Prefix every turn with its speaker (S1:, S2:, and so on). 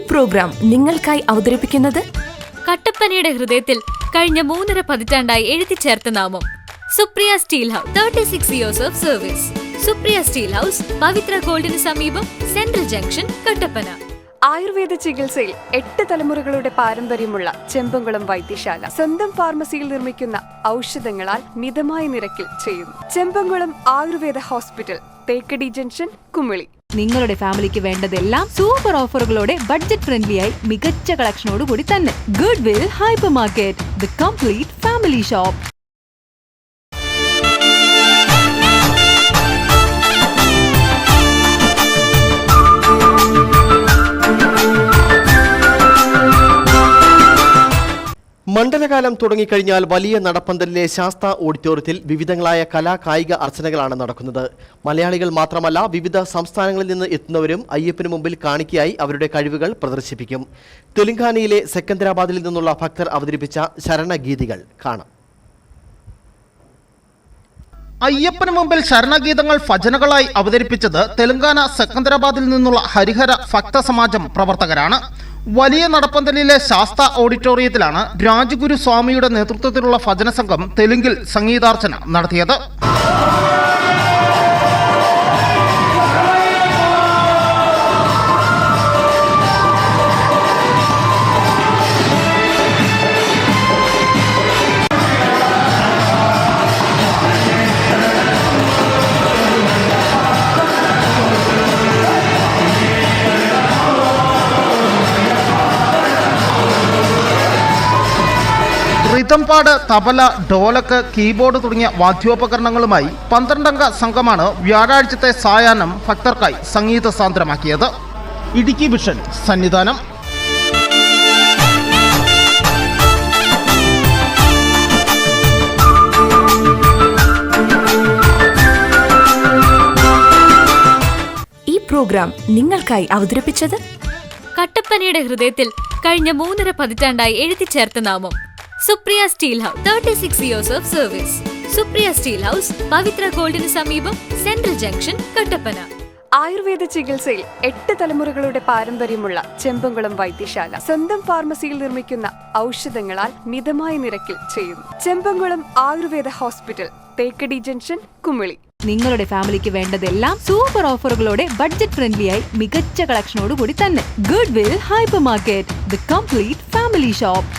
S1: Programme നിങ്ങൾക്കായി അവതരിപ്പിക്കുന്നത്
S2: കട്ടപ്പനയുടെ ഹൃദയത്തിൽ കഴിഞ്ഞ 3.5 പതിറ്റാണ്ടായി എഴുതിച്ചേർത്ത നാമം Supriya steel house. 36 years of service. Supriya steel house, Pavithra ഗോൾഡിന് സമീപം, സെൻട്രൽ ജംഗ്ഷൻ, കട്ടപ്പന.
S3: ആയുർവേദ ചികിത്സയിൽ 8 തലമുറകളുടെ പാരമ്പര്യമുള്ള ചെമ്പംകുളം വൈദ്യശാല സ്വന്തം ഫാർമസിയിൽ നിർമ്മിക്കുന്ന ഔഷധങ്ങളാൽ മിതമായ നിരക്കിൽ ചെയ്യുന്നു. Chembankulam Ayurveda hospital, Thekkady junction, Kumily.
S4: നിങ്ങളുടെ ഫാമിലിക്ക് വേണ്ടതെല്ലാം സൂപ്പർ ഓഫറുകളോടെ ബഡ്ജറ്റ് ഫ്രണ്ട്ലിയായി മികച്ച കളക്ഷനോട് കൂടി തന്നെ. Goodwill hypermarket, the complete family shop.
S5: മണ്ഡലകാലം തുടങ്ങിക്കഴിഞ്ഞാൽ വലിയ നടപ്പന്തലിലെ ശാസ്ത ഓഡിറ്റോറിയത്തിൽ വിവിധങ്ങളായ കായിക അർച്ചനകളാണ് നടക്കുന്നത്. മലയാളികൾ മാത്രമല്ല, വിവിധ സംസ്ഥാനങ്ങളിൽ നിന്ന് എത്തുന്നവരും അയ്യപ്പന് മുമ്പിൽ കാണിക്കയായി അവരുടെ കഴിവുകൾ പ്രദർശിപ്പിക്കും. തെലങ്കാനയിലെ സെക്കന്ദരാബാദിൽ നിന്നുള്ള ഭക്തർ അവതരിപ്പിച്ച ശരണഗീതികൾ കാണാം.
S6: അയ്യപ്പന് മുമ്പിൽ ശരണഗീതങ്ങൾ ഭജനകളായി അവതരിപ്പിച്ചത് തെലങ്കാന സെക്കന്ദരാബാദിൽ നിന്നുള്ള ഹരിഹര ഭക്തസമാജം പ്രവർത്തകരാണ്. വലിയ നടപ്പന്തലിലെ ശാസ്ത ഓഡിറ്റോറിയത്തിലാണ് രാജഗുരു സ്വാമിയുടെ നേതൃത്വത്തിലുള്ള ഭജന സംഘം തെലുങ്കിൽ സംഗീതാർച്ചന നടത്തിയത്. റിതംപാട്, തബല, ഡോലക്ക്, കീബോർഡ് തുടങ്ങിയ വാദ്യോപകരണങ്ങളുമായി 12-അംഗ സംഘമാണ് വ്യാഴാഴ്ചത്തെ സായാഹ്നം ഭക്തർക്കായി സംഗീത സാന്ദ്രമാക്കിയത്. ഇടുക്കി വിഷൻ സന്നിധാനം.
S1: ഈ പ്രോഗ്രാം നിങ്ങൾക്കായി അവതരിപ്പിച്ചത്
S2: കട്ടപ്പനയുടെ ഹൃദയത്തിൽ കഴിഞ്ഞ 3.5 പതിറ്റാണ്ടായി എഴുതിച്ചേർത്ത നാമം Supriya steel house. 36 years of service. Supriya steel house, Pavithra ഗോൾഡിന് സമീപം, സെൻട്രൽ ജംഗ്ഷൻ, കട്ടപ്പന.
S3: ആയുർവേദ ചികിത്സയിൽ 8 തലമുറകളുടെ പാരമ്പര്യമുള്ള ചെമ്പംകുളം വൈദ്യശാല സ്വന്തം ഫാർമസിയിൽ നിർമ്മിക്കുന്ന ഔഷധങ്ങളാൽ മിതമായ നിരക്കിൽ ചെയ്യുന്നു. Chembankulam Ayurveda hospital, Thekkady junction, Kumily.
S4: നിങ്ങളുടെ ഫാമിലിക്ക് വേണ്ടതെല്ലാം സൂപ്പർ ഓഫറുകളോടെ ബഡ്ജറ്റ് ഫ്രണ്ട്ലിയായി മികച്ച കളക്ഷനോട് കൂടി തന്നെ. Goodwill hypermarket, the complete family shop.